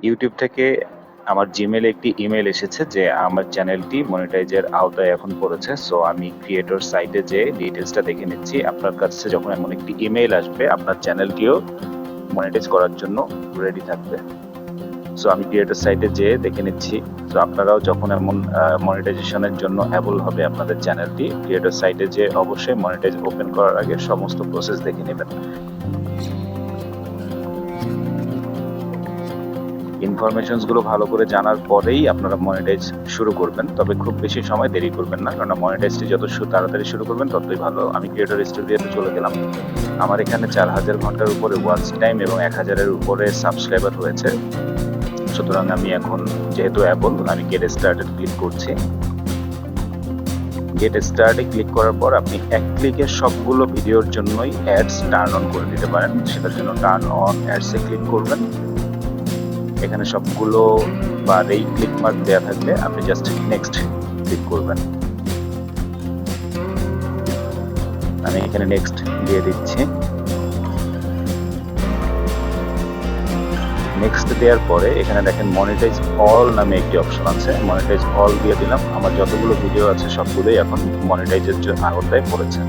YouTube থেকে আমার জিমেলে একটি ইমেল এসেছে যে আমার চ্যানেলটি মনিটাইজের আওতায় এখন পড়েছে। সো আমি ক্রিয়েটর সাইটে যে ডিটেলসটা দেখে নিচ্ছি। আপনার কাছে যখন এমন একটি ইমেল আসবে, আপনার চ্যানেলটিও মনিটাইজ করার জন্য রেডি থাকবে। সো আমি ক্রিয়েটর সাইটে যেয়ে দেখে নিচ্ছি। তো আপনারাও যখন এমন মনিটাইজেশনের জন্য অ্যাবল হবে আপনাদের চ্যানেলটি, ক্রিয়েটর সাইটে যে অবশ্যই মনিটাইজ ওপেন করার আগে সমস্ত প্রসেস দেখে নেবেন। ইনফরমেশনসগুলো ভালো করে জানার পরেই আপনারা মনিটাইজ শুরু করবেন, তবে খুব বেশি সময় দেরি করবেন না, কারণ মনিটাইজটি যত তাড়াতাড়ি শুরু করবেন ততই ভালো। আমি ক্রিয়েটর স্টুডিওতে চলে গেলাম। আমার এখানে 4000 ঘন্টার উপরে ওয়াচ টাইম এবং 1000-এর উপরে সাবস্ক্রাইবার হয়েছে। সুতরাং আমি এখন যেহেতু অ্যাবল, আমি গেট স্টার্টে ক্লিক করছি। গেট স্টার্টে ক্লিক করার পর আপনি এক ক্লিকে সবগুলো ভিডিওর জন্যই অ্যাডস টার্ন অন করে দিতে পারেন। সেটার জন্য টার্ন অন অ্যাডসে ক্লিক করবেন। এখানে সবগুলো বারেই ক্লিক মার্ক দেওয়া থাকবে, আপনি জাস্ট নেক্সট ক্লিক করবেন। আমি এখানে নেক্সট দিয়ে দিচ্ছি। নেক্সট দেওয়ার পরে এখানে দেখেন মনিটাইজ অল নামে একটি অপশন আছে। মনিটাইজ অল দিয়ে দিলাম। আমার যতগুলো ভিডিও আছে সবগুলোই এখন মনিটাইজের আওতায় পড়েছে।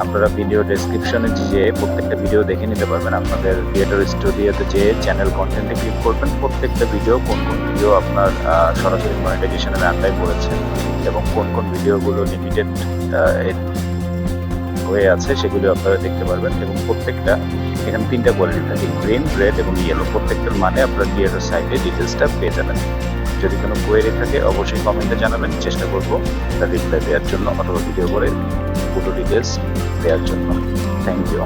আপনারা ভিডিও ডেসক্রিপশনে যে প্রত্যেকটা ভিডিও দেখে নিতে পারবেন। আপনাদের ক্রিয়েটর স্টুডিওতে যে চ্যানেল কন্টেন্টে ক্লিক করবেন, প্রত্যেকটা ভিডিও কোন কোন ভিডিও আপনার সরাসরি মনিটাইজেশনের আওতায় পড়েছে এবং কোন কোন ভিডিওগুলো লিমিটেড হয়ে আছে সেগুলো আপনারা দেখতে পারবেন। এবং প্রত্যেকটা এখানে 3টা কোয়ালিটি থাকে, গ্রিন, রেড এবং ইয়েলো। প্রত্যেকটার মানে আপনারা ক্রিয়েটর সাইটে ডিটেলসটা পেয়ে যাবেন। যদি কোনো কোয়েরি থাকে অবশ্যই কমেন্টে জানাবেন, চেষ্টা করব তার রিপ্লাই দেওয়ার জন্য অথবা ভিডিও করে পুরো ডিটেলস দেওয়ার জন্য। Thank you.